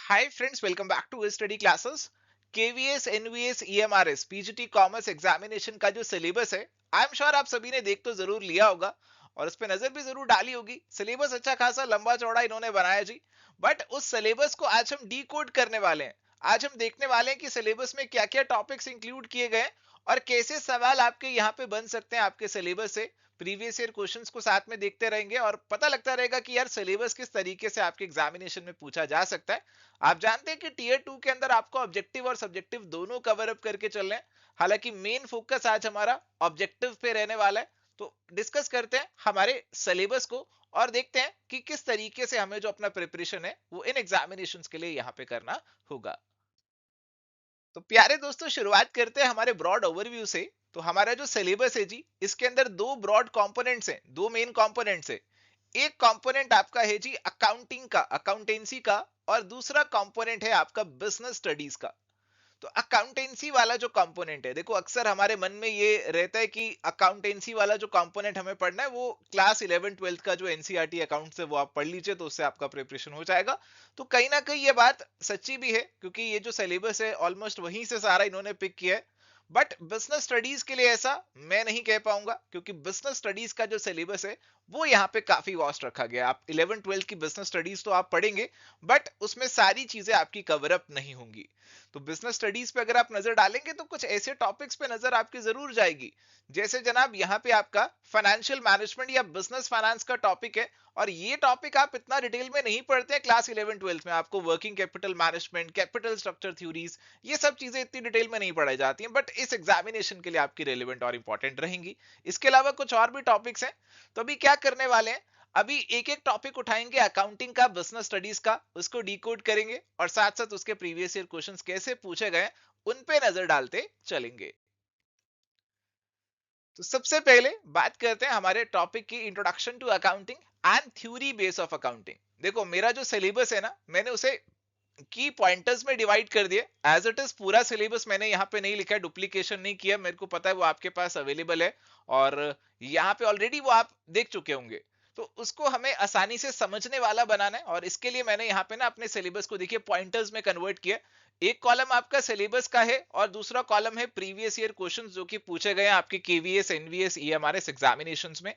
Hi friends, welcome back to study classes. KVS, NVS, EMRS, PGT commerce examination का जो syllabus है, I am sure आप सभी ने देख तो जरूर लिया होगा और उस पर नजर भी जरूर डाली होगी। सिलेबस अच्छा खासा लंबा चौड़ा इन्होंने बनाया जी। बट उस सिलेबस को आज हम डी कोड करने वाले हैं। आज हम देखने वाले हैं कि सिलेबस में क्या क्या टॉपिक्स इंक्लूड किए गए हैं और कैसे सवाल आपके यहाँ पे बन सकते हैं आपके सिलेबस से। प्रीवियस ईयर क्वेश्चंस को साथ में देखते रहेंगे और पता लगता रहेगा कि यार सिलेबस किस तरीके से आपके एग्जामिनेशन में पूछा जा सकता है। आप जानते हैं कि टीयर 2 के अंदर आपको ऑब्जेक्टिव और सब्जेक्टिव दोनों कवर अप करके चलने हैं। हालांकि मेन फोकस आज हमारा ऑब्जेक्टिव पे रहने वाला है। तो डिस्कस करते हैं हमारे सिलेबस को और देखते हैं कि किस तरीके से हमें जो अपना प्रिपरेशन है वो इन एग्जामिनेशंस के लिए यहाँ पे करना होगा। तो प्यारे दोस्तों, शुरुआत करते हैं हमारे ब्रॉड ओवरव्यू से। तो हमारा जो सिलेबस है जी, इसके अंदर दो ब्रॉड कंपोनेंट्स हैं, दो मेन कंपोनेंट्स है। एक कंपोनेंट आपका है जी अकाउंटिंग का, अकाउंटेंसी का, और दूसरा कंपोनेंट है आपका बिजनेस स्टडीज का। तो अकाउंटेंसी वाला जो कंपोनेंट है, देखो अक्सर हमारे मन में ये रहता है कि अकाउंटेंसी वाला जो कंपोनेंट हमें पढ़ना है वो क्लास 11 12 का जो एनसीईआरटी अकाउंट है वो आप पढ़ लीजिए, तो उससे आपका प्रिपरेशन हो जाएगा। तो कहीं ना कहीं ये बात सच्ची भी है, क्योंकि ये जो सिलेबस है ऑलमोस्ट वहीं से सारा इन्होंने पिक किया है। बट बिजनेस स्टडीज के लिए ऐसा मैं नहीं कह पाऊंगा, क्योंकि बिजनेस स्टडीज का जो सिलेबस है वो यहाँ पे काफी वास्ट रखा गया है। आप 11 12 की बिजनेस स्टडीज तो आप पढ़ेंगे, बट उसमें सारी चीजें आपकी कवर अप नहीं होंगी। तो बिजनेस स्टडीज पे अगर आप नजर डालेंगे तो कुछ ऐसे टॉपिक्स पे नजर आपकी जरूर जाएगी, जैसे जनाब यहाँ पे आपका फाइनेंशियल मैनेजमेंट या बिजनेस फाइनेंस का टॉपिक है। और ये टॉपिक आप इतना डिटेल में नहीं पढ़ते हैं क्लास 11 12 में। आपको working capital management, capital structure theories, ये सब चीजें इतनी डिटेल में नहीं पढ़ाई जाती हैं, बट इस एग्जामिनेशन के लिए आपकी रेलिवेंट और इंपॉर्टेंट रहेंगी। इसके अलावा कुछ और भी टॉपिक्स हैं। तो अभी क्या करने वाले हैं, अभी एक एक टॉपिक उठाएंगे अकाउंटिंग का, बिजनेस स्टडीज का, उसको डिकोड करेंगे और साथ साथ उसके प्रीवियस ईयर क्वेश्चंस कैसे पूछे गए उन पे नजर डालते चलेंगे। तो सबसे पहले बात करते हैं हमारे टॉपिक की, introduction to accounting and theory base of accounting. देखो मेरा जो सिलेबस है ना, मैंने उसे की पॉइंटर्स में डिवाइड कर दिए। एज इट इज पूरा सिलेबस मैंने यहाँ पे नहीं लिखा है, डुप्लीकेशन नहीं किया, मेरे को पता है वो आपके पास अवेलेबल है और यहाँ पे ऑलरेडी वो आप देख चुके होंगे। तो उसको हमें आसानी से समझने वाला बनाना है और इसके लिए मैंने यहाँ पे ना अपने सिलेबस को देखिए पॉइंटर्स में कन्वर्ट किया। एक कॉलम आपका सिलेबस का है और दूसरा कॉलम है प्रीवियस ईयर क्वेश्चंस जो कि पूछे गए हैं आपके केवीएस, एनवीएस, ईएमआरएस एग्जामिनेशंस में।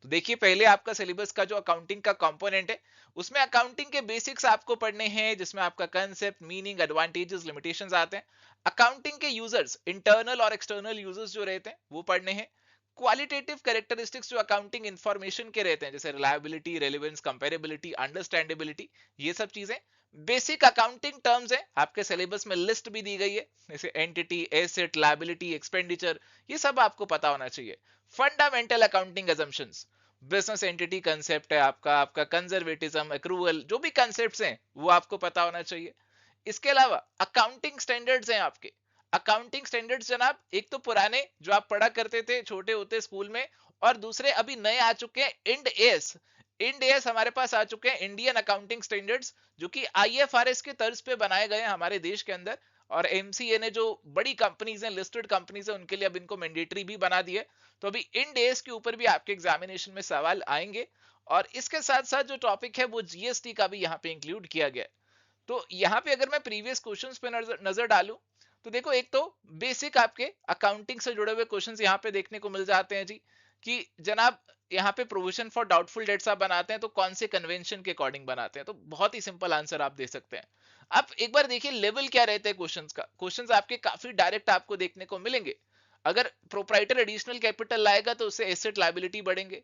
तो देखिए पहले आपका सिलेबस का जो अकाउंटिंग का कंपोनेंट है, उसमें अकाउंटिंग के बेसिक्स आपको पढ़ने हैं, जिसमें आपका कंसेप्ट, मीनिंग, एडवांटेजेस, लिमिटेशंस आते हैं। अकाउंटिंग के यूजर्स, इंटरनल और एक्सटर्नल यूजर्स जो रहते हैं वो पढ़ने हैं। क्वालिटेटिव कैरेक्टरिस्टिक्स जो अकाउंटिंग इंफॉर्मेशन के रहते हैं, जैसे रिलायबिलिटी, रेलेवेंस, कंपेरेबिलिटी, अंडरस्टैंडेबिलिटी, ये सब चीजें। बेसिक अकाउंटिंग टर्म्स है, आपके सिलेबस में लिस्ट भी दी गई है, जैसे एंटिटी, एसेट, लायबिलिटी, एक्सपेंडिचर, ये सब आपको पता होना चाहिए। Fundamental accounting assumptions, business entity concept है आपका, आपका कंजर्वेटिज्म, एक्रूवल, जो भी कंसेप्ट्स हैं वो आपको पता होना चाहिए। इसके अलावा अकाउंटिंग स्टैंडर्ड्स हैं आपके। अकाउंटिंग स्टैंडर्ड्स जनाब, एक तो पुराने जो आप पढ़ा करते थे छोटे होते स्कूल में, और दूसरे अभी नए आ चुके हैं, इंड एस। इंड एस हमारे पास आ चुके हैं, इंडियन अकाउंटिंग स्टैंडर्ड्स, जो कि आईएफआरएस के तर्ज पे बनाए गए हैं हमारे देश के अंदर। और एमसीए ने जो बड़ी कंपनीज हैं, लिस्टेड कंपनीज हैं, उनके लिए अब इनको मैंडेटरी भी बना दिए। तो अभी इंड एस के ऊपर भी आपके एग्जामिनेशन में सवाल आएंगे। और इसके साथ साथ जो टॉपिक है वो जीएसटी का भी यहाँ पे इंक्लूड किया गया है। तो यहाँ पे अगर मैं प्रीवियस क्वेश्चंस पे नजर डालूं, तो देखो एक तो बेसिक आपके अकाउंटिंग से जुड़े हुए क्वेश्चंस यहाँ पे देखने को मिल जाते हैं जी, कि जनाब यहाँ पे प्रोविजन फॉर डाउटफुल डेट्स आप बनाते हैं तो कौन से कन्वेंशन के अकॉर्डिंग बनाते हैं। तो बहुत ही सिंपल आंसर आप दे सकते हैं। आप एक बार देखिए लेवल क्या रहता है क्वेश्चंस का। क्वेश्चंस आपके काफी डायरेक्ट आपको देखने को मिलेंगे। अगर प्रोप्राइटर एडिशनल कैपिटल लाएगा तो उससे एसेट लायबिलिटी बढ़ेंगे।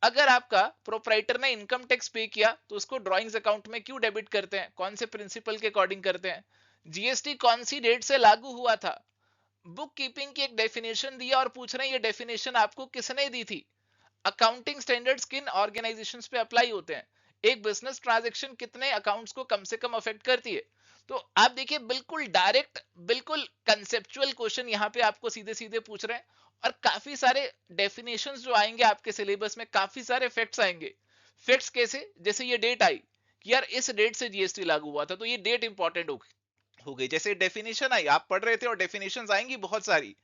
अगर आपका प्रोप्राइटर ने इनकम टैक्स पे किया तो उसको ड्रॉइंग्स अकाउंट में क्यों डेबिट करते हैं, कौन से प्रिंसिपल के अकॉर्डिंग करते हैं, जीएसटी कौन सी डेट से लागू हुआ था, बुक कीपिंग की एक डेफिनेशन दिया और पूछ रहे हैं ये डेफिनेशन आपको किसने दी थी, अकाउंटिंग स्टैंडर्ड्स किन ऑर्गेनाइजेशंस पे अप्लाई होते हैं, एक बिजनेस ट्रांजैक्शन कितने अकाउंट्स को कम से कम अफेक्ट करती है। तो आप देखिए बिल्कुल डायरेक्ट, बिल्कुल कंसेप्चुअल क्वेश्चन यहाँ पे आपको सीधे सीधे पूछ रहे हैं। और काफी सारे डेफिनेशंस जो आएंगे आपके सिलेबस में, काफी सारे फैक्ट्स आएंगे। फैक्ट्स कैसे, जैसे ये डेट आई कि यार इस डेट से जीएसटी लागू हुआ था, तो ये डेट इंपॉर्टेंट हो गई। जैसे डेफिनेशन आई, आप पढ़ रहे थे और डेफिनेशंस आएंगी बहुत सारी,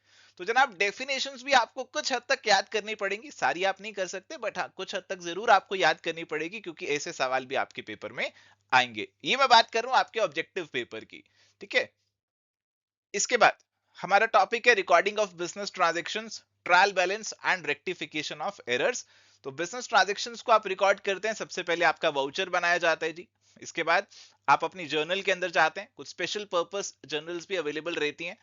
तो जनाब डेफिनेशंस भी आपको कुछ हद तक याद करनी पड़ेंगी, सारी आप नहीं कर सकते, बट हाँ कुछ हद तक जरूर आपको याद करनी पड़ेगी, क्योंकि ऐसे सवाल भी आपके पेपर में आएंगे। ये मैं बात कर रहा हूं आपके ऑब्जेक्टिव पेपर की। ठीक है, इसके बाद हमारा टॉपिक है recording of business transactions, trial balance and rectification of errors. तो बिजनेस ट्रांजैक्शंस को आप रिकॉर्ड करते हैं, सबसे पहले आपका वाउचर बनाया जाता है जी। इसके बाद आप अपनी जर्नल के अंदर जाते हैं, कुछ स्पेशल पर्पस जर्नल्स भी अवेलेबल रहती हैं।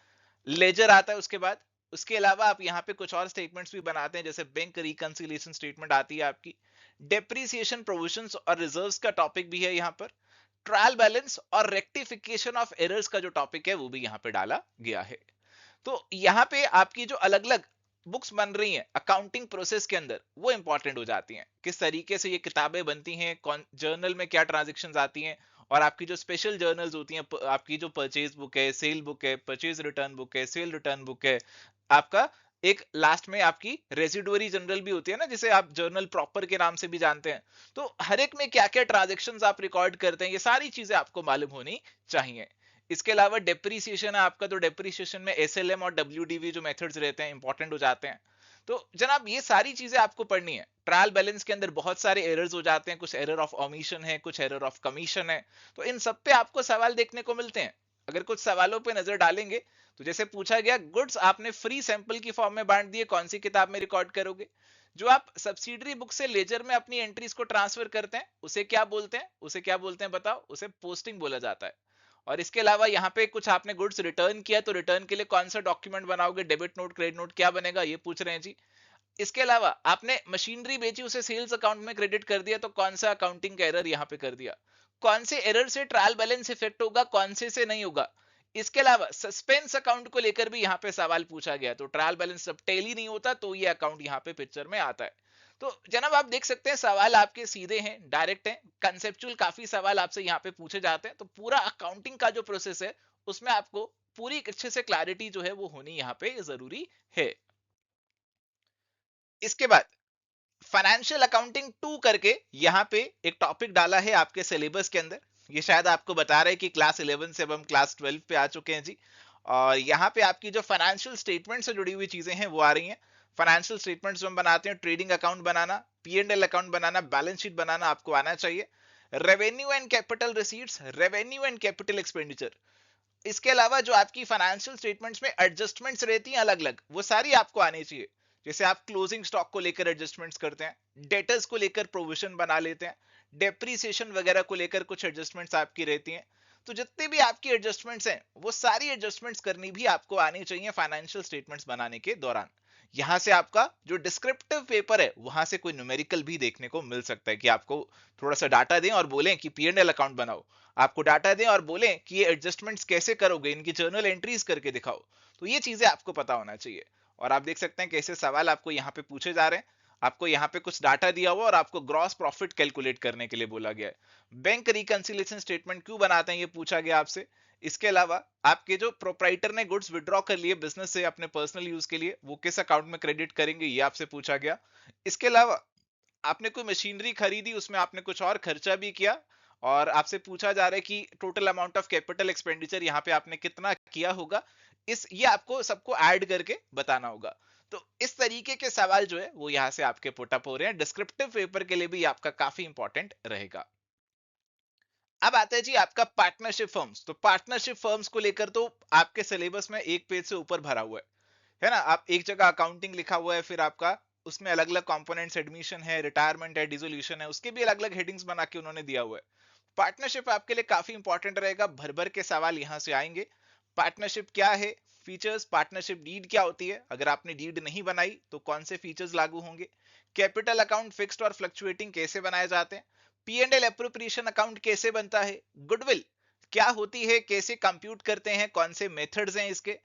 लेजर आता है उसके बाद। उसके अलावा आप यहाँ पे कुछ और स्टेटमेंट्स भी बनाते हैं, जैसे बैंक रिकंसिलिएशन स्टेटमेंट आती है आपकी। डेप्रिसिएशन प्रोविजंस और रिजर्व्स का टॉपिक भी है यहाँ पर। ट्रायल बैलेंस और रेक्टिफिकेशन ऑफ एरर्स का जो टॉपिक है वो भी यहाँ पे डाला गया है। तो यहाँ पे आपकी जो अलग अलग बुक्स बन रही हैं अकाउंटिंग प्रोसेस के अंदर, वो इंपॉर्टेंट हो जाती हैं, किस तरीके से ये किताबें बनती हैं, कौन जर्नल में क्या ट्रांजेक्शन्स आती हैं, और आपकी जो स्पेशल जर्नल्स होती हैं, आपकी जो परचेज बुक है, सेल बुक है, परचेज रिटर्न बुक है, सेल रिटर्न बुक है, आपका एक लास्ट में आपकी रेजिडुअरी जर्नल भी होती है ना, जिसे आप जर्नल प्रॉपर के नाम से भी जानते हैं। तो हर एक में क्या क्या ट्रांजेक्शन्स आप रिकॉर्ड करते हैं, ये सारी चीजें आपको मालूम होनी चाहिए। इसके अलावा डेप्रीसिएशन है आपका, तो डेप्रीसिएशन में एसएलएम और डब्ल्यूडीवी जो मेथड्स रहते हैं इंपॉर्टेंट हो जाते हैं। तो जनाब ये सारी चीजें आपको पढ़नी है। ट्रायल बैलेंस के अंदर बहुत सारे एरर्स हो जाते हैं, कुछ एरर ऑफ ओमिशन है, कुछ एरर ऑफ कमीशन है, तो इन सब पे आपको सवाल देखने को मिलते हैं। अगर कुछ सवालों पे नजर डालेंगे, तो जैसे पूछा गया गुड्स आपने फ्री सैंपल की फॉर्म में बांट दिए, कौन सी किताब में रिकॉर्ड करोगे? जो आप सब्सिडरी बुक से लेजर में अपनी एंट्रीज को ट्रांसफर करते हैं, उसे क्या बोलते हैं? उसे क्या बोलते हैं बताओ? उसे पोस्टिंग बोला जाता है। और इसके अलावा यहाँ पे कुछ आपने गुड्स रिटर्न किया, तो रिटर्न के लिए कौन सा डॉक्यूमेंट बनाओगे? डेबिट नोट, क्रेडिट नोट, क्या बनेगा? ये पूछ रहे हैं जी। इसके अलावा आपने मशीनरी बेची, उसे सेल्स अकाउंट में क्रेडिट कर दिया, तो कौन सा अकाउंटिंग का एरर यहाँ पे कर दिया? कौन से एरर से ट्रायल बैलेंस इफेक्ट होगा, कौन से नहीं होगा? इसके अलावा सस्पेंस अकाउंट को लेकर भी यहाँ पे सवाल पूछा गया, तो ट्रायल बैलेंस जब टेली नहीं होता तो ये अकाउंट यहाँ पे पिक्चर में आता है। तो जनाब आप देख सकते हैं सवाल आपके सीधे हैं, डायरेक्ट हैं, कंसेप्चुअल काफी सवाल आपसे यहाँ पे पूछे जाते हैं। तो पूरा अकाउंटिंग का जो प्रोसेस है उसमें आपको पूरी अच्छे से क्लैरिटी जो है वो होनी यहाँ पे जरूरी है। इसके बाद फाइनेंशियल अकाउंटिंग 2 करके यहाँ पे एक टॉपिक डाला है आपके सिलेबस के अंदर। ये शायद आपको बता रहे हैं कि क्लास 11 से अब हम क्लास 12 पे आ चुके हैं जी। और यहाँ पे आपकी जो फाइनेंशियल स्टेटमेंट से जुड़ी हुई चीजें हैं वो आ रही हैं। फाइनेंशियल स्टेटमेंट्स जो हम बनाते हैं, ट्रेडिंग अकाउंट बनाना, P&L अकाउंट बनाना, बैलेंस शीट बनाना आपको आना चाहिए। Revenue and capital receipts, revenue and capital expenditure. इसके अलावा जो आपकी फाइनेंशियल स्टेटमेंट्स में एडजस्टमेंट्स रहती हैं अलग अलग, वो सारी आपको आनी चाहिए। जैसे आप क्लोजिंग स्टॉक को लेकर एडजस्टमेंट्स करते हैं, डेटर्स को लेकर प्रोविजन बना लेते हैं, डेप्रीसिएशन वगैरह को लेकर कुछ एडजस्टमेंट्स आपकी रहती हैं। तो जितनी भी आपकी एडजस्टमेंट्स हैं वो सारी एडजस्टमेंट्स करनी भी आपको आनी चाहिए फाइनेंशियल स्टेटमेंट्स बनाने के दौरान। यहां से आपका जो डिस्क्रिप्टिव पेपर है वहां से कोई न्यूमेरिकल भी देखने को मिल सकता है, कि आपको थोड़ा सा डाटा दें और बोलें कि P&L अकाउंट बनाओ, आपको डाटा दें और बोलें कि ये एडजस्टमेंट्स कैसे करोगे, इनकी जर्नल एंट्रीज करके दिखाओ। तो ये चीजें आपको पता होना चाहिए। और आप देख सकते हैं कैसे सवाल आपको यहाँ पे पूछे जा रहे हैं। आपको यहाँ पे कुछ डाटा दिया हुआ और आपको ग्रॉस प्रॉफिट कैलकुलेट करने के लिए बोला गया है। बैंक रिकंसिलिएशन स्टेटमेंट क्यों बनाते हैं ये पूछा गया आपसे। इसके अलावा आपके जो प्रोप्राइटर ने गुड्स विड्रॉ कर लिए बिजनेस से अपने पर्सनल यूज के लिए, वो किस अकाउंट में क्रेडिट करेंगे, ये आपसे पूछा गया। इसके अलावा आपने कोई मशीनरी खरीदी, उसमें आपने कुछ और खर्चा भी किया, और आपसे पूछा जा रहा है कि total amount of capital expenditure यहाँ पे आपने कितना किया होगा, इस ये आपको सबको ऐड करके बताना होगा। तो इस तरीके के सवाल जो है वो यहाँ से आपके पुट अप हो रहे हैं, डिस्क्रिप्टिव पेपर के लिए भी आपका काफी इंपॉर्टेंट रहेगा। अब आता है जी आपका पार्टनरशिप फर्म्स। तो पार्टनरशिप फर्म्स को लेकर तो आपके सिलेबस में एक पेज से ऊपर भरा हुआ है ना। आप एक जगह अकाउंटिंग लिखा हुआ है, फिर आपका उसमें अलग अलग कंपोनेंट्स, एडमिशन है, रिटायरमेंट है, डिसोल्यूशन है, उसके भी अलग अलग हेडिंग्स बना के उन्होंने दिया हुआ है। पार्टनरशिप आपके लिए काफी इंपॉर्टेंट रहेगा, भर भर के सवाल यहां से आएंगे। पार्टनरशिप क्या है, फीचर्स, पार्टनरशिप डीड क्या होती है, अगर आपने डीड नहीं बनाई तो कौन से फीचर्स लागू होंगे, कैपिटल अकाउंट फिक्स्ड और फ्लक्चुएटिंग कैसे बनाए जाते हैं, P&L एप्रोप्रिएशन अकाउंट कैसे बनता है, गुडविल क्या होती है, कैसे कंप्यूट करते हैं, कौन से मेथड्स हैं इसके,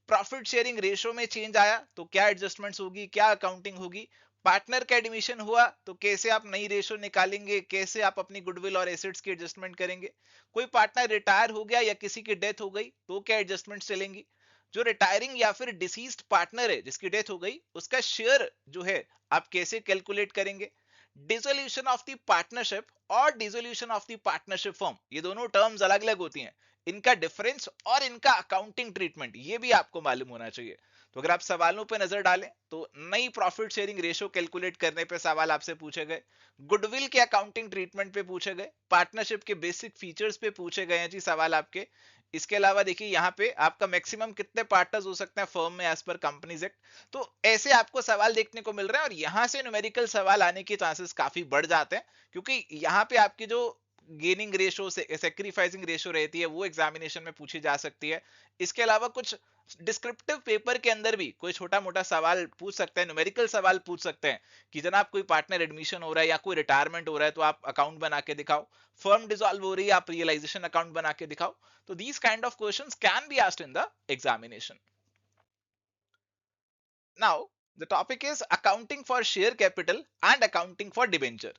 प्रॉफिट शेयरिंग रेशो में चेंज आया तो क्या एडजस्टमेंट्स होगी, क्या अकाउंटिंग होगी, पार्टनर का एडमिशन हुआ तो कैसे आप नई रेशो निकालेंगे, कैसे आप अपनी गुडविल और एसेट्स की एडजस्टमेंट करेंगे, कोई पार्टनर रिटायर हो गया या किसी की डेथ हो गई तो क्या एडजस्टमेंट चलेंगी, जो रिटायरिंग या फिर डिसीज्ड पार्टनर है जिसकी डेथ हो गई उसका शेयर जो है आप कैसे कैलकुलेट करेंगे, डिसोल्यूशन ऑफ द पार्टनरशिप और dissolution of the partnership form, ये दोनों टर्म्स अलग अलग होती हैं, इनका डिफरेंस और इनका अकाउंटिंग ट्रीटमेंट ये भी आपको मालूम होना चाहिए। तो अगर आप सवालों पे नजर डालें तो नई प्रॉफिट शेयरिंग रेशो कैलकुलेट करने पे सवाल आपसे पूछे गए, गुडविल के अकाउंटिंग ट्रीटमेंट पे पूछे गए, पार्टनरशिप के बेसिक फीचर्स पे पूछे गए हैं जी सवाल आपके। इसके अलावा देखिए यहाँ पे आपका मैक्सिमम कितने पार्टनर्स हो सकते हैं फर्म में एज पर कंपनीज एक्ट, तो ऐसे आपको सवाल देखने को मिल रहे हैं और यहाँ से न्यूमेरिकल सवाल आने के चांसेस काफी बढ़ जाते हैं, क्योंकि यहाँ पे आपकी जो गेनिंग रेशो से सेक्रीफाइसिंग रेशो रहती है वो एग्जामिनेशन में पूछी जा सकती है। इसके अलावा कुछ डिस्क्रिप्टिव पेपर के अंदर भी कोई छोटा मोटा सवाल पूछ सकते हैं, न्यूमेरिकल सवाल पूछ सकते हैं कि जनाब कोई पार्टनर एडमिशन हो रहा है या कोई रिटायरमेंट हो रहा है तो आप अकाउंट बना के दिखाओ, फर्म डिसॉल्व हो रही है आप रियलाइजेशन अकाउंट बना के दिखाओ। तो these kind of questions can be asked in the examination. Now the topic is accounting for share capital and accounting for debenture.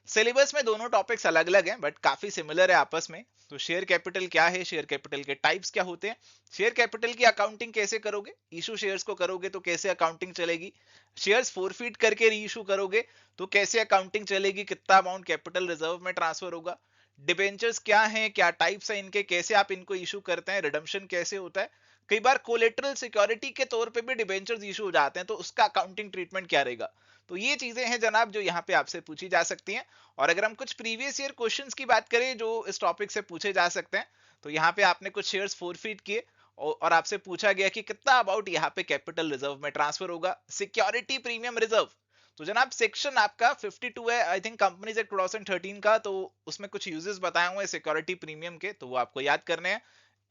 Syllabus में दोनों टॉपिक्स अलग अलग हैं बट काफी सिमिलर है आपस में। तो शेयर कैपिटल क्या है, शेयर कैपिटल के टाइप्स क्या होते हैं, शेयर कैपिटल की अकाउंटिंग कैसे करोगे, इशू शेयर्स को करोगे तो कैसे अकाउंटिंग चलेगी, शेयर्स फोरफीट करके री इशू करोगे तो कैसे अकाउंटिंग चलेगी, कितना अमाउंट कैपिटल रिजर्व में ट्रांसफर होगा, डिबेंचर्स क्या हैं, क्या टाइप्स हैं इनके, कैसे आप इनको इशू करते हैं, रिडम्पशन कैसे होता है, कई बार कोलेटरल सिक्योरिटी के तौर पे भी डिबेंचर्स इशू हो जाते हैं तो उसका अकाउंटिंग ट्रीटमेंट क्या रहेगा। तो ये चीजें हैं जनाब जो यहाँ पे आपसे पूछी जा सकती हैं। और अगर हम कुछ प्रीवियस ईयर क्वेश्चंस की बात करें जो इस टॉपिक से पूछे जा सकते हैं, तो यहाँ पे आपने कुछ शेयर्स फोरफीट किए और आपसे पूछा गया कि कितना अबाउट यहाँ पे कैपिटल रिजर्व में ट्रांसफर होगा, सिक्योरिटी प्रीमियम रिजर्व। तो जनाब सेक्शन आपका 52 है आई थिंक कंपनीज एक्ट 2013 का, तो उसमें कुछ यूजेस बताए हुए हैं सिक्योरिटी प्रीमियम के, तो वो आपको याद करने हैं।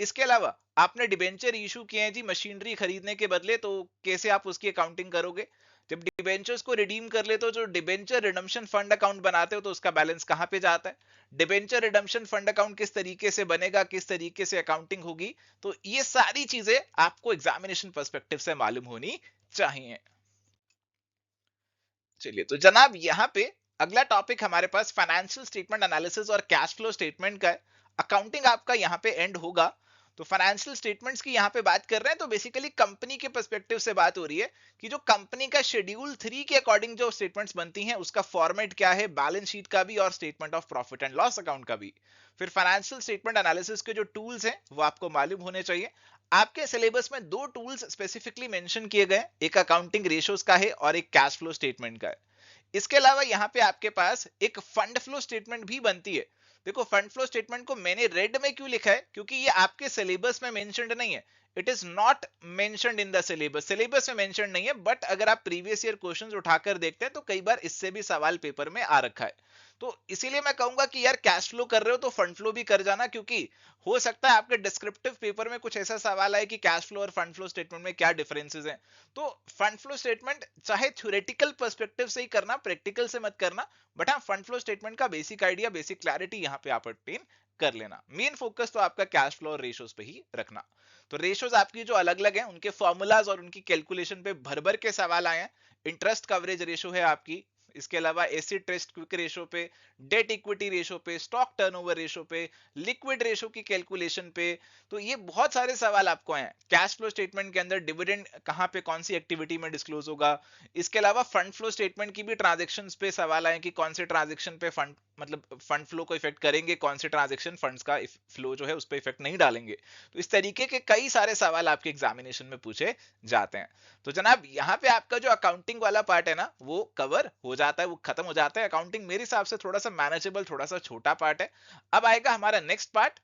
इसके अलावा आपने डिबेंचर इशू किए हैं जी मशीनरी खरीदने के बदले, तो कैसे आप उसकी अकाउंटिंग करोगे, जब डिबेंचर्स को रिडीम कर लेते हो जो डिबेंचर रिडम्पशन फंड अकाउंट बनाते हो तो उसका बैलेंस कहां पे जाता है, डिबेंचर रिडम्पशन फंड अकाउंट किस तरीके से बनेगा, किस तरीके से अकाउंटिंग होगी, तो ये सारी चीजें आपको एग्जामिनेशन पर्सपेक्टिव से मालूम होनी चाहिए। चलिए तो जनाब यहाँ पे अगला टॉपिक हमारे पास फाइनेंशियल स्टेटमेंट एनालिसिस और कैश फ्लो स्टेटमेंट का है। अकाउंटिंग आपका यहाँ पे एंड होगा। तो फाइनेंशियल स्टेटमेंट्स की यहाँ पे बात कर रहे हैं तो बेसिकली कंपनी के पर्सपेक्टिव से बात हो रही है कि जो कंपनी का शेड्यूल 3 के अकॉर्डिंग जो स्टेटमेंट्स बनती हैं उसका फॉर्मेट क्या है, बैलेंस शीट का भी और statement of profit and loss account का भी। फिर फाइनेंशियल स्टेटमेंट एनालिसिस के जो टूल्स हैं वो आपको मालूम होने चाहिए। आपके सिलेबस में दो टूल्स स्पेसिफिकली मेंशन किए गए, एक अकाउंटिंग रेशियोज का है और एक कैश फ्लो स्टेटमेंट का है। इसके अलावा यहाँ पे आपके पास एक फंड फ्लो स्टेटमेंट भी बनती है। देखो फंड फ्लो स्टेटमेंट को मैंने रेड में क्यों लिखा है, क्योंकि ये आपके सिलेबस में मेंशन्ड नहीं है, it is not mentioned in the syllabus, syllabus में मेंशन्ड नहीं है, बट अगर आप प्रीवियस ईयर क्वेश्चंस उठाकर देखते हैं तो कई बार इससे भी सवाल पेपर में आ रखा है। तो इसीलिए मैं कहूंगा कि यार कैश फ्लो कर रहे हो तो फंड फ्लो भी कर जाना, क्योंकि हो सकता है आपके डिस्क्रिप्टिव पेपर में कुछ ऐसा सवाल आए कि कैश फ्लो और फंड फ्लो स्टेटमेंट में क्या डिफरेंसेस हैं। तो फंड फ्लो स्टेटमेंट चाहे थ्योरेटिकल पर्सपेक्टिव से ही करना, प्रैक्टिकल से मत करना, बट हाँ फंड फ्लो स्टेटमेंट का बेसिक आइडिया, बेसिक क्लैरिटी यहाँ पे आप अटेन कर लेना। मेन फोकस तो आपका कैश फ्लो और रेशोज पे ही रखना। तो रेशोज आपकी जो अलग अलग हैं उनके फॉर्मूलाज और उनकी कैलकुलेशन पे भर भर के सवाल आए हैं। इंटरेस्ट कवरेज रेशो है आपकी, इसके अलावा एसिड टेस्ट क्विक रेशो पे, डेट इक्विटी रेशो पे, स्टॉक टर्नओवर रेशो पे, लिक्विड रेशो की कैलकुलेशन पे, तो ये बहुत सारे सवाल आपको हैं। कैश फ्लो स्टेटमेंट के अंदर डिविडेंड कहां पे कौन सी एक्टिविटी में डिस्क्लोज होगा। इसके अलावा फंड फ्लो स्टेटमेंट की भी ट्रांजैक्शंस पे सवाल आए कि कौन से ट्रांजैक्शन पे फंड मतलब फंड फ्लो को इफेक्ट करेंगे, कौन से ट्रांजैक्शन फंड्स का फ्लो जो है उस पर इफेक्ट नहीं डालेंगे। तो इस तरीके के कई सारे सवाल आपके एग्जामिनेशन में पूछे जाते हैं। तो जनाब यहाँ पे आपका जो अकाउंटिंग वाला पार्ट है ना वो कवर हो जाता है, वो खत्म हो जाता है। अकाउंटिंग मेरे हिसाब से थोड़ा सा मैनेजेबल, थोड़ा सा छोटा पार्ट है। अब आएगा हमारा नेक्स्ट पार्ट,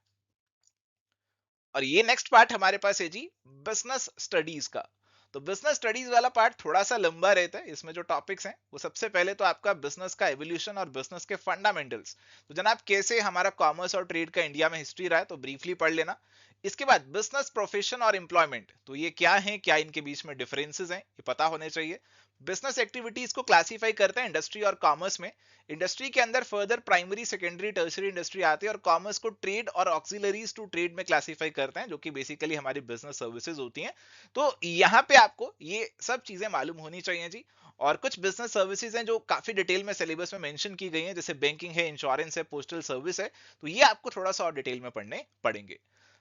और ये नेक्स्ट पार्ट हमारे पास है जी बिजनेस स्टडीज का। तो बिजनेस स्टडीज वाला पार्ट थोड़ा सा लंबा रहता है। इसमें जो टॉपिक्स हैं वो सबसे पहले तो आपका बिजनेस का एवोल्यूशन और बिजनेस के फंडामेंटल्स, तो जनाब कैसे हमारा कॉमर्स और ट्रेड का इंडिया में हिस्ट्री रहा है तो ब्रीफली पढ़ लेना। इसके बाद बिजनेस प्रोफेशन और एम्प्लॉयमेंट, तो ये क्या है, क्या इनके बीच में डिफरेंसेस हैं ये पता होने चाहिए। बिजनेस एक्टिविटीज को क्लासिफाई करते हैं इंडस्ट्री और कॉमर्स में। इंडस्ट्री के अंदर further primary, secondary, tertiary industry आती है, और कॉमर्स को ट्रेड और ऑक्सिलरीज टू ट्रेड में क्लासिफाई करते हैं जो कि बेसिकली हमारी बिजनेस सर्विसेज होती हैं। तो यहाँ पे आपको ये सब चीजें मालूम होनी चाहिए जी। और कुछ बिजनेस सर्विसेज हैं जो काफी डिटेल में सिलेबस में मेंशन की गई हैं, जैसे बैंकिंग है, इंश्योरेंस है, पोस्टल सर्विस है, तो ये आपको थोड़ा सा और डिटेल में पढ़ने पड़ेंगे।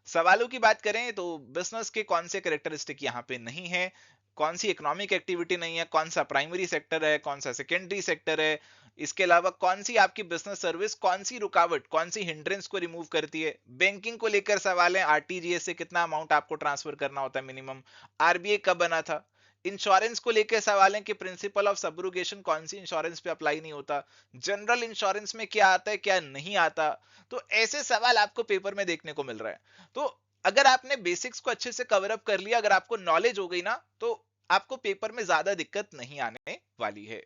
सवालों की बात करें तो बिजनेस के कौन से कैरेक्टरिस्टिक यहाँ पे नहीं है, कौन सी इकोनॉमिक एक्टिविटी नहीं है, कौन सा प्राइमरी सेक्टर है, कौन सा सेकेंडरी सेक्टर है, इसके अलावा कौन सी आपकी बिजनेस सर्विस कौन सी रुकावट कौन सी हिंड्रेंस को रिमूव करती है। बैंकिंग को लेकर सवाल है, आरटीजीएस से कितना अमाउंट आपको ट्रांसफर करना होता है मिनिमम। आरबीआई कब बना था। इंश्योरेंस को लेकर सवाल है कि प्रिंसिपल ऑफ सबरूगेशन कौन सी इंश्योरेंस पे अप्लाई नहीं होता। जनरल इंश्योरेंस में क्या आता है क्या नहीं आता। तो ऐसे सवाल आपको पेपर में देखने को मिल रहा है। तो अगर आपने बेसिक्स को अच्छे से कवर अप कर लिया, अगर आपको नॉलेज हो गई ना, तो आपको पेपर में ज्यादा दिक्कत नहीं आने वाली है।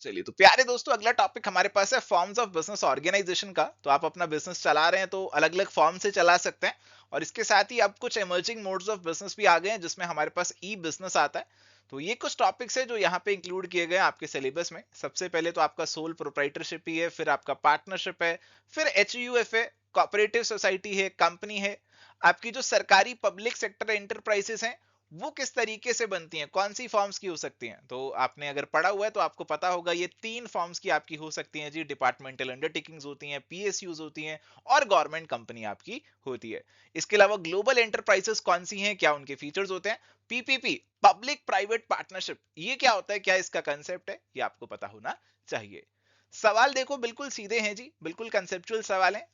चलिए, तो प्यारे दोस्तों, अगला टॉपिक हमारे पास है फॉर्म्स ऑफ बिजनेस ऑर्गेनाइजेशन का। तो आप अपना बिजनेस चला रहे हैं तो अलग अलग फॉर्म से चला सकते हैं, और इसके साथ ही अब कुछ इमर्जिंग मोड्स ऑफ बिजनेस भी आ गए हैं, जिसमें हमारे पास ई बिजनेस आता है। तो ये कुछ टॉपिक्स है जो यहाँ पे इंक्लूड किए गए हैं आपके सिलेबस में। सबसे पहले तो आपका सोल प्रोप्राइटरशिप ही है, फिर आपका पार्टनरशिप है, फिर एचयूएफ है, कोऑपरेटिव सोसाइटी है, कंपनी है। आपकी जो सरकारी पब्लिक सेक्टर एंटरप्राइजेस हैं, वो किस तरीके से बनती हैं, कौन सी फॉर्म्स की हो सकती हैं। तो आपने अगर पढ़ा हुआ है तो आपको पता होगा ये 3 फॉर्म्स की आपकी हो सकती हैं जी। डिपार्टमेंटल अंडरटेकिंग्स होती हैं, पीएसयूज होती हैं, और गवर्नमेंट कंपनी आपकी होती है। इसके अलावा ग्लोबल एंटरप्राइजेस कौन सी हैं, क्या उनके फीचर्स होते हैं। पीपीपी, पब्लिक प्राइवेट पार्टनरशिप, ये क्या होता है, क्या इसका कंसेप्ट है, ये आपको पता होना चाहिए। सवाल देखो बिल्कुल सीधे हैं जी, बिल्कुल कंसेप्चुअल सवाल है।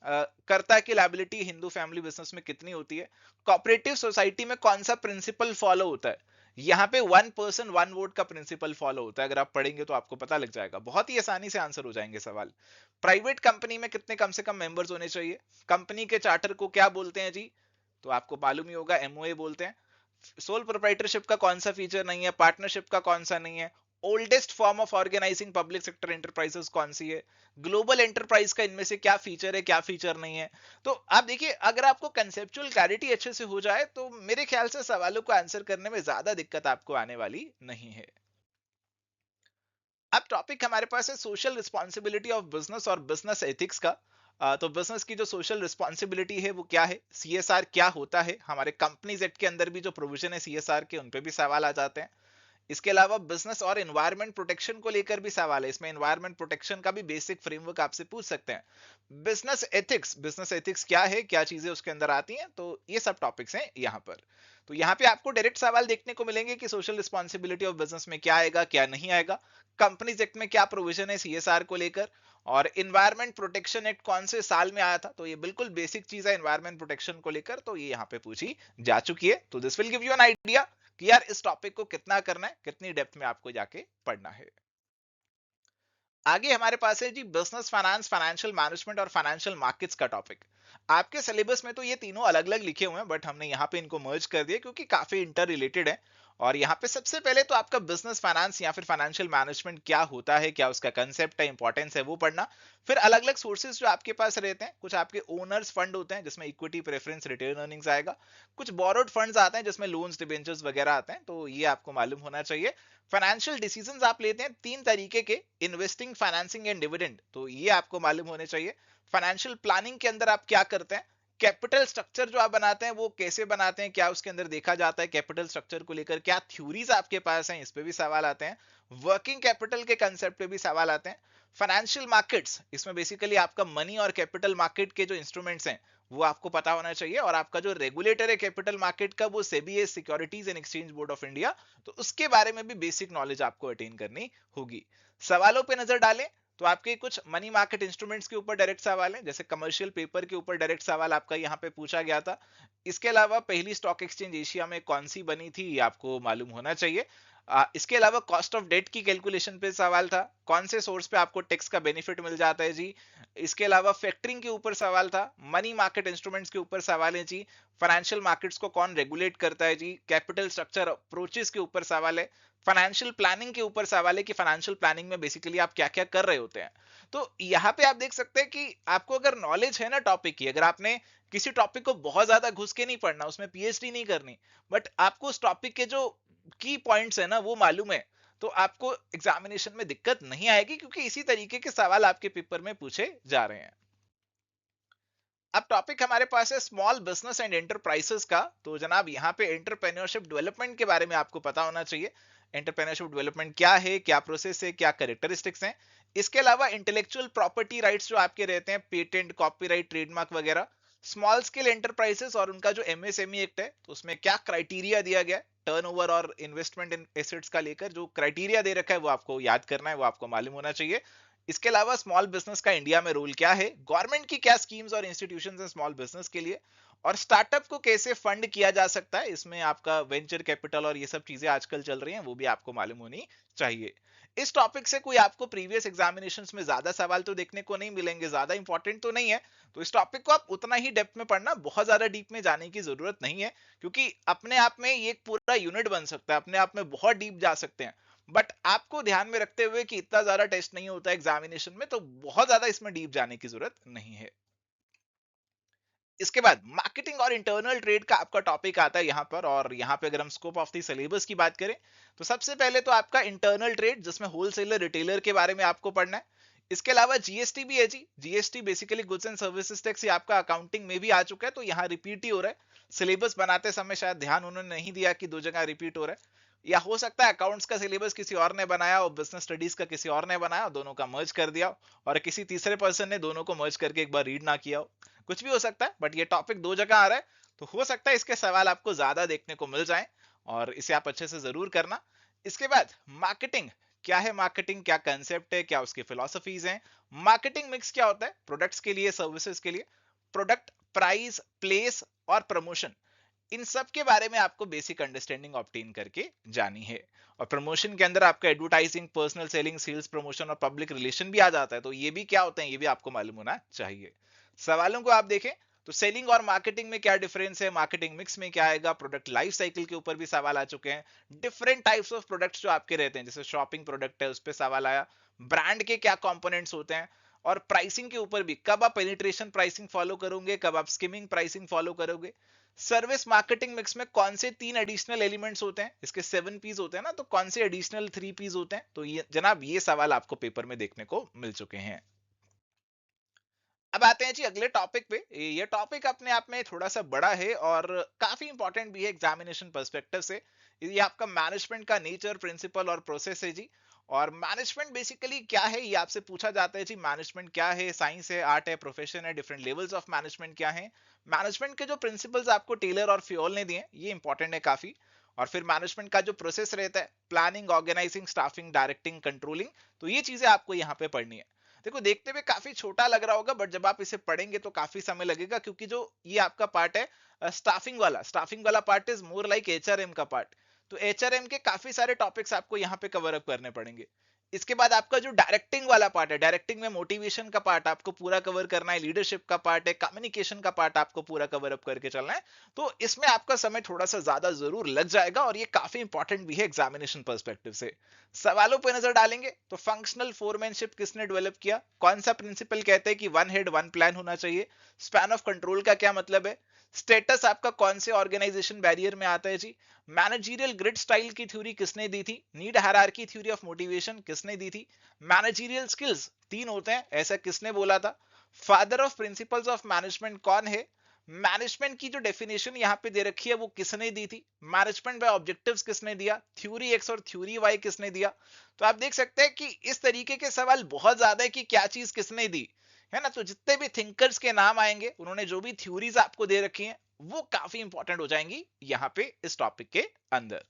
कर्ता की लायबिलिटी हिंदू फैमिली बिजनेस में कितनी होती है। कोऑपरेटिव सोसाइटी में कौन सा प्रिंसिपल फॉलो होता है। यहाँ पे 1 पर्सन 1 वोट का प्रिंसिपल फॉलो होता है। अगर आप पढ़ेंगे तो आपको पता लग जाएगा, बहुत ही आसानी से आंसर हो जाएंगे सवाल। प्राइवेट कंपनी में कितने कम से कम मेंबर्स होने चाहिए। कंपनी के चार्टर को क्या बोलते हैं जी, तो आपको मालूम ही होगा, एमओए बोलते हैं। सोल प्रोप्राइटरशिप का कौन सा फीचर नहीं है, पार्टनरशिप का कौन सा नहीं है। Oldest form of organising public sector enterprises कौन सी है। ग्लोबल एंटरप्राइज का इनमें से क्या फीचर है क्या फीचर नहीं है। तो आप देखिए, अगर आपको कंसेप्चुअल क्लैरिटी अच्छे से हो जाए तो मेरे ख्याल से सवालों को आंसर करने में ज्यादा दिक्कत आपको आने वाली नहीं है। अब टॉपिक हमारे पास है सोशल रिस्पॉन्सिबिलिटी ऑफ बिजनेस और बिजनेस एथिक्स का। तो बिजनेस की जो सोशल रिस्पॉन्सिबिलिटी है वो क्या है, सीएसआर क्या होता है, हमारे कंपनीज एक्ट के अंदर भी जो प्रोविजन है सीएसआर के, उन पे भी सवाल आ जाते हैं। इसके अलावा बिजनेस और एनवायरमेंट प्रोटेक्शन को लेकर भी सवाल है, इसमें एनवायरमेंट प्रोटेक्शन का भी बेसिक फ्रेमवर्क आपसे पूछ सकते हैं। बिजनेस एथिक्स क्या है, क्या चीजें उसके अंदर आती हैं, तो ये सब टॉपिक्स हैं यहाँ पर। तो यहाँ पे आपको डायरेक्ट सवाल देखने को मिलेंगे कि सोशल रिस्पॉन्सिबिलिटी ऑफ बिजनेस में क्या आएगा क्या नहीं आएगा, कंपनीज एक्ट में क्या प्रोविजन है सीएसआर को लेकर, और इन्वायरमेंट प्रोटेक्शन एक्ट कौन से साल में आया था। तो ये बिल्कुल बेसिक चीज है इन्वायरमेंट प्रोटेक्शन को लेकर, तो ये यहाँ पे पूछी जा चुकी है। तो this will give you an idea कि यार इस टॉपिक को कितना करना है, कितनी डेप्थ में आपको जाके पढ़ना है। आगे हमारे पास है जी बिजनेस फाइनेंस, फाइनेंशियल मैनेजमेंट और फाइनेंशियल मार्केट्स का टॉपिक। आपके सिलेबस में तो ये तीनों अलग अलग लिखे हुए हैं, बट हमने यहाँ पे इनको मर्ज कर दिया क्योंकि काफी इंटर रिलेटेड है। और यहाँ पे सबसे पहले तो आपका बिजनेस फाइनेंस या फिर फाइनेंशियल मैनेजमेंट क्या होता है, क्या उसका कंसेप्ट है, इंपॉर्टेंस है, वो पढ़ना। फिर अलग अलग सोर्सेज जो आपके पास रहते हैं, कुछ आपके ओनर्स फंड होते हैं जिसमें इक्विटी प्रेफरेंस रिटर्न अर्निंग्स आएगा, कुछ बोरोड फंड्स आते हैं जिसमें लोन्स डिबेंचर्स वगैरह आते हैं, तो ये आपको मालूम होना चाहिए। फाइनेंशियल डिसीजंस आप लेते हैं 3 तरीके के, इन्वेस्टिंग, फाइनेंसिंग एंड डिविडेंड, तो ये आपको मालूम होने चाहिए। फाइनेंशियल प्लानिंग के अंदर आप क्या करते हैं, कैपिटल स्ट्रक्चर जो आप बनाते हैं वो कैसे बनाते हैं, क्या उसके अंदर देखा जाता है, कैपिटल स्ट्रक्चर को लेकर क्या थ्योरीज आपके पास हैं, इस पे भी सवाल आते हैं। वर्किंग कैपिटल के कंसेप्ट पे भी सवाल आते हैं। फाइनेंशियल मार्केट्स, इसमें बेसिकली आपका मनी और कैपिटल मार्केट के जो इंस्ट्रूमेंट्स हैं वो आपको पता होना चाहिए, और आपका जो रेगुलेटर है कैपिटल मार्केट का वो सेबी है, securities and exchange board of India, तो उसके बारे में भी बेसिक नॉलेज आपको अटेन करनी होगी। सवालों पे नजर डालें तो आपके कुछ मनी मार्केट इंस्ट्रूमेंट्स के ऊपर डायरेक्ट सवाल है, जैसे कमर्शियल पेपर के ऊपर डायरेक्ट सवाल आपका यहाँ पे पूछा गया था। इसके अलावा पहली स्टॉक एक्सचेंज एशिया में कौन सी बनी थी, ये आपको मालूम होना चाहिए। इसके अलावा कॉस्ट ऑफ डेट की कैलकुलेशन पे सवाल था, कौन से सोर्स पे आपको टैक्स का बेनिफिट मिल जाता है जी। इसके अलावा फैक्टरिंग के ऊपर सवाल था, मनी मार्केट इंस्ट्रूमेंट्स के ऊपर सवाल है जी, फाइनेंशियल मार्केट्स को कौन रेगुलेट करता है जी, कैपिटल स्ट्रक्चर अप्रोचेस के ऊपर सवाल है, फाइनेंशियल प्लानिंग के ऊपर सवाल है कि फाइनेंशियल प्लानिंग में बेसिकली आप क्या क्या कर रहे होते हैं। तो यहाँ पे आप देख सकते हैं कि आपको अगर नॉलेज है ना टॉपिक की, अगर आपने किसी टॉपिक को बहुत ज्यादा घुस के नहीं पढ़ना, उसमें पीएचडी नहीं करनी, बट आपको उस टॉपिक के जो की पॉइंट्स है ना वो मालूम है, तो आपको एग्जामिनेशन में दिक्कत नहीं आएगी, क्योंकि इसी तरीके के सवाल आपके पेपर में पूछे जा रहे हैं। अब टॉपिक हमारे पास है स्मॉल बिजनेस एंड एंटरप्राइजेस का। तो जनाब यहाँ पे एंटरप्रेन्योरशिप डेवलपमेंट के बारे में आपको पता होना चाहिए। एंटरप्रेन्योरशिप डेवलपमेंट क्या है, क्या प्रोसेस है, क्या कैरेक्टरिस्टिक्स हैं। इसके अलावा इंटेलेक्चुअल प्रॉपर्टी राइट्स जो आपके रहते हैं, पेटेंट, कॉपीराइट, ट्रेडमार्क वगैरह, स्मॉल स्केल एंटरप्राइजेस और उनका जो एमएसएमई एक्ट है, तो उसमें क्या क्राइटेरिया दिया गया है टर्नओवर और इन्वेस्टमेंट इन एसेट्स का लेकर, जो क्राइटेरिया दे रखा है वो आपको याद करना है, वो आपको मालूम होना चाहिए। इसके अलावा स्मॉल बिजनेस का इंडिया में रोल क्या है, गवर्नमेंट की क्या स्कीम्स और इंस्टीट्यूशंस हैं स्मॉल बिजनेस के लिए, और स्टार्टअप को कैसे फंड किया जा सकता है, इसमें आपका वेंचर कैपिटल और ये सब चीजें आजकल चल रही हैं, वो भी आपको मालूम होनी चाहिए। इस टॉपिक से कोई आपको प्रीवियस एग्जामिनेशंस में ज्यादा सवाल तो देखने को नहीं मिलेंगे, ज्यादा इंपॉर्टेंट तो नहीं है, तो इस टॉपिक को आप उतना ही डेप्थ में पढ़ना, बहुत ज्यादा डीप में जाने की जरूरत नहीं है, क्योंकि अपने आप में ये एक पूरा यूनिट बन सकता है, अपने आप में बहुत डीप जा सकते हैं। बट आपको ध्यान में रखते हुए कि इतना ज्यादा टेस्ट नहीं होता एग्जामिनेशन में, तो बहुत ज्यादा इसमें डीप जाने की जरूरत नहीं है। इसके बाद मार्केटिंग और इंटरनल ट्रेड का आपका टॉपिक आता है यहाँ पर, और यहाँ पे अगर हम स्कोप ऑफ द सिलेबस की बात करें, तो सबसे पहले तो आपका इंटरनल ट्रेड, जिसमें होलसेलर रिटेलर के बारे में आपको पढ़ना है। इसके अलावा जीएसटी भी है जी, GST basically goods and services tax, ये आपका अकाउंटिंग में भी आ चुका है, तो यहाँ रिपीट ही हो रहा है। सिलेबस बनाते समय शायद ध्यान उन्होंने नहीं दिया कि दो जगह रिपीट हो रहा है, या हो सकता है अकाउंट्स का सिलेबस किसी और ने बनाया और बिजनेस स्टडीज का किसी और ने बनाया, दोनों का मर्ज कर दिया, और किसी तीसरे पर्सन ने दोनों को मर्ज करके एक बार रीड ना किया हो, कुछ भी हो सकता है। बट ये टॉपिक दो जगह आ रहा है, तो हो सकता है इसके सवाल आपको ज्यादा देखने को मिल जाए, और इसे आप अच्छे से जरूर करना। इसके बाद मार्केटिंग क्या है, मार्केटिंग क्या कंसेप्ट है, क्या उसकी फिलोसफीज हैं, मार्केटिंग मिक्स क्या होता है प्रोडक्ट्स के लिए, सर्विसेज के लिए, प्रोडक्ट प्राइस प्लेस और प्रमोशन, इन सब के बारे में आपको बेसिक अंडरस्टैंडिंग ऑब्टेन करके जानी है। और प्रमोशन के अंदर आपका advertising, personal selling, sales promotion और पब्लिक रिलेशन भी आ जाता है, तो ये भी क्या होते हैं, ये भी आपको मालूम होना चाहिए। सवालों को आप देखें तो सेलिंग और मार्केटिंग में क्या डिफरेंस है, मार्केटिंग मिक्स में क्या आएगा, प्रोडक्ट लाइफ साइकिल के ऊपर भी सवाल आ चुके हैं, डिफरेंट टाइप्स ऑफ प्रोडक्ट्स जो आपके रहते हैं, जैसे शॉपिंग प्रोडक्ट है उस पर सवाल आया, ब्रांड के क्या कंपोनेंट्स होते हैं, और प्राइसिंग के ऊपर भी कब आप पेनिट्रेशन प्राइसिंग फॉलो करोगे, कब आप स्किमिंग प्राइसिंग फॉलो करोगे, सर्विस मार्केटिंग मिक्स में कौन से तीन एडिशनल एलिमेंट्स होते हैं, इसके 7 पीस होते हैं ना, तो कौन से एडिशनल 3 पीस होते हैं, तो ये जनाब ये सवाल आपको पेपर में देखने को मिल चुके हैं। अब आते हैं जी अगले टॉपिक पे। ये टॉपिक अपने आप में थोड़ा सा बड़ा है और काफी इंपॉर्टेंट भी है एग्जामिनेशन पर्सपेक्टिव से। ये आपका मैनेजमेंट का नेचर, प्रिंसिपल और प्रोसेस है जी। और मैनेजमेंट बेसिकली क्या है ये आपसे पूछा जाता है जी। मैनेजमेंट क्या है, साइंस है, आर्ट है, प्रोफेशन है, डिफरेंट लेवल्स ऑफ मैनेजमेंट क्या है, मैनेजमेंट के जो प्रिंसिपल्स आपको टेलर और फ्योल ने दिए ये इंपॉर्टेंट है काफी। और फिर मैनेजमेंट का जो प्रोसेस रहता है, planning, organising, staffing, directing, controlling, तो ये चीजें आपको यहाँ पे पढ़नी है। देखो देखते हुए काफी छोटा लग रहा होगा, बट जब आप इसे पढ़ेंगे तो काफी समय लगेगा, क्योंकि जो ये आपका पार्ट है स्टाफिंग वाला part is more like HRM का पार्ट। तो एचआरएम के काफी सारे टॉपिक्स आपको यहाँ पे कवर अप करने पड़ेंगे। इसके बाद आपका जो डायरेक्टिंग वाला पार्ट है, डायरेक्टिंग में मोटिवेशन का पार्ट आपको पूरा कवर करना है, लीडरशिप का पार्ट है, कम्युनिकेशन का पार्ट आपको पूरा कवर अप करके चलना है। तो इसमें आपका समय थोड़ा सा ज्यादा जरूर लग जाएगा, और ये काफी इंपॉर्टेंट भी है एग्जामिनेशन पर्सपेक्टिव से। सवालों पर नजर डालेंगे तो फंक्शनल फोरमैनशिप किसने डेवलप किया, कौन सा प्रिंसिपल कहते हैं कि वन हेड वन प्लान होना चाहिए, स्पैन ऑफ कंट्रोल का क्या मतलब है, स्टेटस आपका कौन से ऑर्गेनाइजेशन बैरियर में आता है जी, मैनेजरियल ग्रिड स्टाइल की थ्योरी किसने दी थी, need hierarchy theory of motivation किसने दी थी, मैनेजरियल स्किल्स 3 होते हैं ऐसा किसने बोला था, father of principles of management कौन है, मैनेजमेंट की जो डेफिनेशन यहाँ पे दे रखी है वो किसने दी थी, मैनेजमेंट बाय ऑब्जेक्टिव्स किसने दिया, थ्योरी एक्स और थ्योरी वाई किसने दिया। तो आप देख सकते हैं कि इस तरीके के सवाल बहुत ज्यादा है कि क्या चीज किसने दी, है ना। तो जितने भी थिंकर्स के नाम आएंगे, उन्होंने जो भी थ्योरीज आपको दे रखी हैं, वो काफी इंपॉर्टेंट हो जाएंगी यहाँ पे इस टॉपिक के अंदर।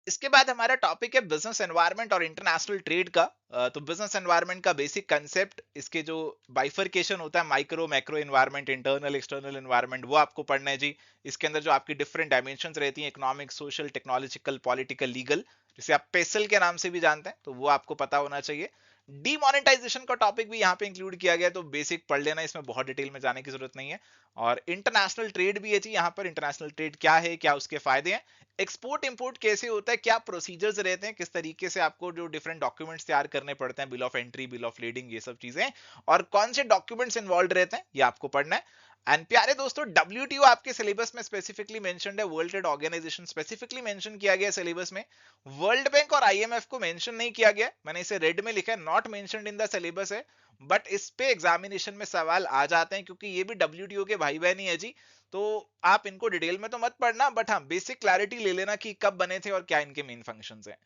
इसके बाद हमारा टॉपिक है बिजनेस एनवायरनमेंट और इंटरनेशनल ट्रेड का। तो बिजनेस एनवायरनमेंट का बेसिक कंसेप्ट, इसके जो बाइफरकेशन होता है, micro macro environment, internal external environment, वो आपको पढ़ना है जी। इसके अंदर जो आपकी डिफरेंट डायमेंशंस रहती हैं, economic, social, technological, political, legal, जिसे आप पेसल के नाम से भी जानते हैं, तो वो आपको पता होना चाहिए। डीमोनेटाइजेशन का टॉपिक भी यहाँ पे इंक्लूड किया गया, तो बेसिक पढ़ लेना, इसमें बहुत डिटेल में जाने की जरूरत नहीं है। और इंटरनेशनल ट्रेड भी है जी यहाँ पर। इंटरनेशनल ट्रेड क्या है, क्या उसके फायदे हैं, एक्सपोर्ट इंपोर्ट कैसे होता है, क्या प्रोसीजर्स रहते हैं, किस तरीके से आपको जो डिफरेंट डॉक्यूमेंट्स तैयार करने पड़ते हैं, bill of entry, bill of leading, ये सब चीजें, और कौन से डॉक्यूमेंट्स इन्वॉल्व रहते हैं, ये आपको पढ़ना है। एंड प्यारे दोस्तों, डब्ल्यूटीओ आपके सिलेबस में स्पेसिफिकली मेंशन्ड है, World Trade Organization specifically mention किया गया सिलेबस में। वर्ल्ड बैंक और आईएमएफ को मेंशन नहीं किया गया, मैंने इसे रेड में लिखा है, not mentioned in the syllabus है। बट इस पे एग्जामिनेशन में सवाल आ जाते हैं, क्योंकि ये भी डब्ल्यूटीओ के भाई बहन ही है जी। तो आप इनको डिटेल में तो मत पढ़ना, बट हाँ बेसिक क्लैरिटी ले लेना कि कब बने थे और क्या इनके मेन फंक्शंस हैं।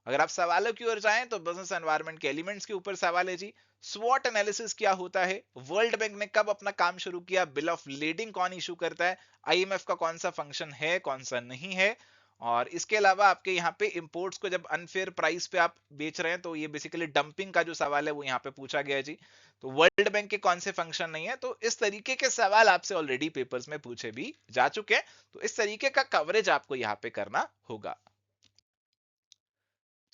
अगर आप सवालों की ओर जाएं तो बिजनेस एनवायरनमेंट के एलिमेंट्स के ऊपर सवाल है जी। स्वॉट एनालिसिस क्या होता है, वर्ल्ड बैंक ने कब अपना काम शुरू किया, बिल ऑफ लीडिंग कौन इशू करता है, आईएमएफ का कौन सा फंक्शन है कौन सा नहीं है, और इसके अलावा आपके यहाँ पे इंपोर्ट्स को जब अनफेयर प्राइस पे आप बेच रहे हैं तो ये बेसिकली डंपिंग का जो सवाल है वो यहाँ पे पूछा गया है जी। तो वर्ल्ड बैंक के कौन से फंक्शन नहीं है, तो इस तरीके के सवाल आपसे ऑलरेडी पेपर्स में पूछे भी जा चुके हैं। तो इस तरीके का कवरेज आपको यहाँ पे करना होगा।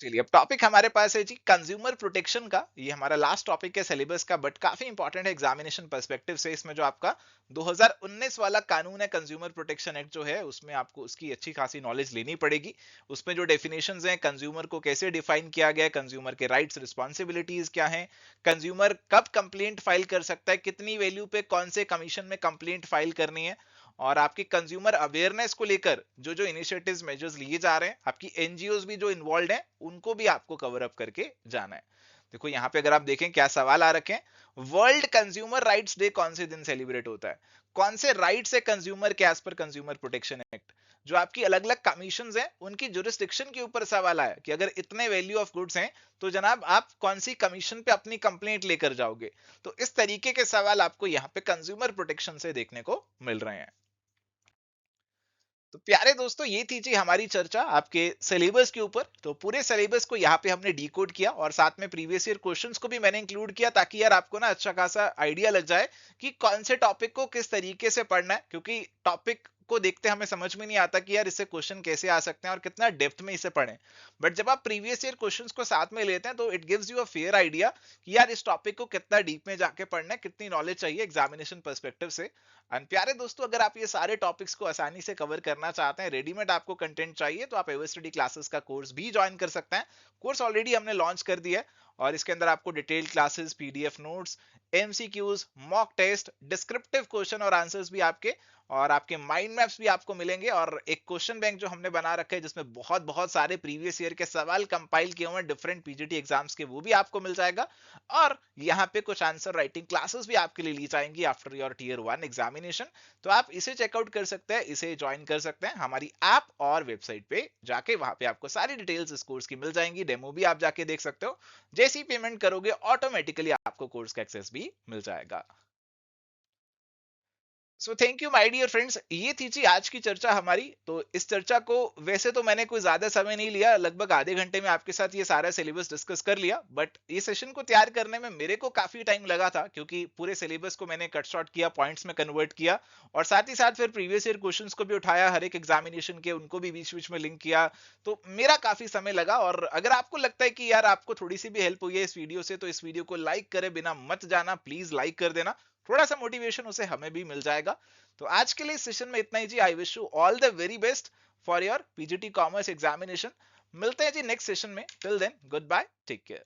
चलिए अब टॉपिक हमारे पास है जी कंज्यूमर प्रोटेक्शन का। ये हमारा लास्ट टॉपिक है सिलेबस का, बट काफी इंपॉर्टेंट है एग्जामिनेशन पर्सपेक्टिव से। इसमें जो आपका 2019 वाला कानून है कंज्यूमर प्रोटेक्शन एक्ट जो है, उसमें आपको उसकी अच्छी खासी नॉलेज लेनी पड़ेगी। उसमें जो डेफिनेशंस हैं, कंज्यूमर को कैसे डिफाइन किया गया है, कंज्यूमर के राइट्स रिस्पॉन्सिबिलिटीज क्या हैं, कंज्यूमर कब कंप्लेंट फाइल कर सकता है, कितनी वैल्यू पे कौन से कमीशन में कंप्लेंट फाइल करनी है, और आपकी कंज्यूमर अवेयरनेस को लेकर जो जो इनिशिएटिव्स मेजर्स लिए जा रहे हैं, आपकी एनजीओज भी जो इन्वॉल्व हैं उनको भी आपको कवर अप करके जाना है। देखो यहाँ पे अगर आप देखें क्या सवाल आ रखे हैं, वर्ल्ड कंज्यूमर राइट्स डे कौन से दिन सेलिब्रेट होता है, कौन से राइट्स है कंज्यूमर के as per consumer protection act, जो आपकी अलग अलग कमीशन हैं उनकी जुरिस्डिक्शन के ऊपर सवाल आया कि अगर इतने वैल्यू ऑफ गुड्स हैं तो जनाब आप कौन सी कमीशन पे अपनी कंप्लेंट लेकर जाओगे। तो इस तरीके के सवाल आपको यहाँ पे कंज्यूमर प्रोटेक्शन से देखने को मिल रहे हैं। तो प्यारे दोस्तों ये थी जी हमारी चर्चा आपके सिलेबस के ऊपर। तो पूरे सिलेबस को यहाँ पे हमने डिकोड किया और साथ में प्रीवियस ईयर क्वेश्चंस को भी मैंने इंक्लूड किया, ताकि यार आपको ना अच्छा खासा आइडिया लग जाए कि कौन से टॉपिक को किस तरीके से पढ़ना है। क्योंकि टॉपिक को देखते हमें समझ में नहीं आता कि यार इससे क्वेश्चन कैसे आ सकते हैं और कितना डेप्थ में इसे पढ़ें। बट जब आप प्रीवियस ईयर क्वेश्चंस को साथ में लेते हैं तो it gives you a fair idea कि यार इस टॉपिक को कितना डीप में जाके पढ़ना है, कितनी नॉलेज चाहिए एग्जामिनेशन पर्सपेक्टिव से। एंड प्यारे दोस्तों अगर आप ये सारे टॉपिक्स को आसानी से कवर करना चाहते हैं, रेडीमेड आपको कंटेंट चाहिए, तो आप एवर स्टडी क्लासेस का कोर्स भी ज्वाइन कर सकते हैं। कोर्स ऑलरेडी हमने लॉन्च कर दिया है और इसके अंदर आपको detailed classes, PDF notes, MCQs, mock test, descriptive question और आंसर्स भी आपके, और आपके माइंड मैप्स भी आपको मिलेंगे, और एक क्वेश्चन बैंक जो हमने बना रखा है जिसमें बहुत बहुत सारे प्रीवियस ईयर के सवाल कंपाइल किए हुए हैं डिफरेंट पीजीटी एग्जाम्स के, वो भी आपको मिल जाएगा। और यहाँ पे कुछ आंसर राइटिंग क्लासेस भी आपके लिए ली जाएंगी आफ्टर योर टीयर 1 एग्जामिनेशन। तो आप इसे चेकआउट कर सकते हैं, इसे ज्वाइन कर सकते हैं हमारी ऐप और वेबसाइट पे जाके। वहां पे आपको सारी डिटेल्स इस कोर्स की मिल जाएंगी, डेमो भी आप जाके देख सकते हो। जैसी पेमेंट करोगे ऑटोमेटिकली आपको कोर्स का एक्सेस भी मिल जाएगा। So thank you my dear friends, ये थी जी आज की चर्चा हमारी। तो इस चर्चा को वैसे तो मैंने कोई ज्यादा समय नहीं लिया, लगभग आधे घंटे में आपके साथ ये सारा सिलेबस डिस्कस कर लिया। बट ये सेशन को तैयार करने में मेरे को काफी टाइम लगा था, क्योंकि पूरे सिलेबस को मैंने कट शॉर्ट किया, पॉइंट्स में कन्वर्ट किया, और साथ ही साथ फिर प्रीवियस ईयर क्वेश्चंस को भी उठाया, हर एक एग्जामिनेशन के उनको भी बीच बीच में लिंक किया। तो मेरा काफी समय लगा। और अगर आपको लगता है कि यार आपको थोड़ी सी भी हेल्प हुई है इस वीडियो से, तो इस वीडियो को लाइक करे बिना मत जाना, प्लीज लाइक कर देना, थोड़ा सा मोटिवेशन उसे हमें भी मिल जाएगा। तो आज के लिए सेशन में इतना ही जी। I wish you all the very best for your PGT commerce examination. मिलते हैं जी नेक्स्ट सेशन में। Till then goodbye, take care.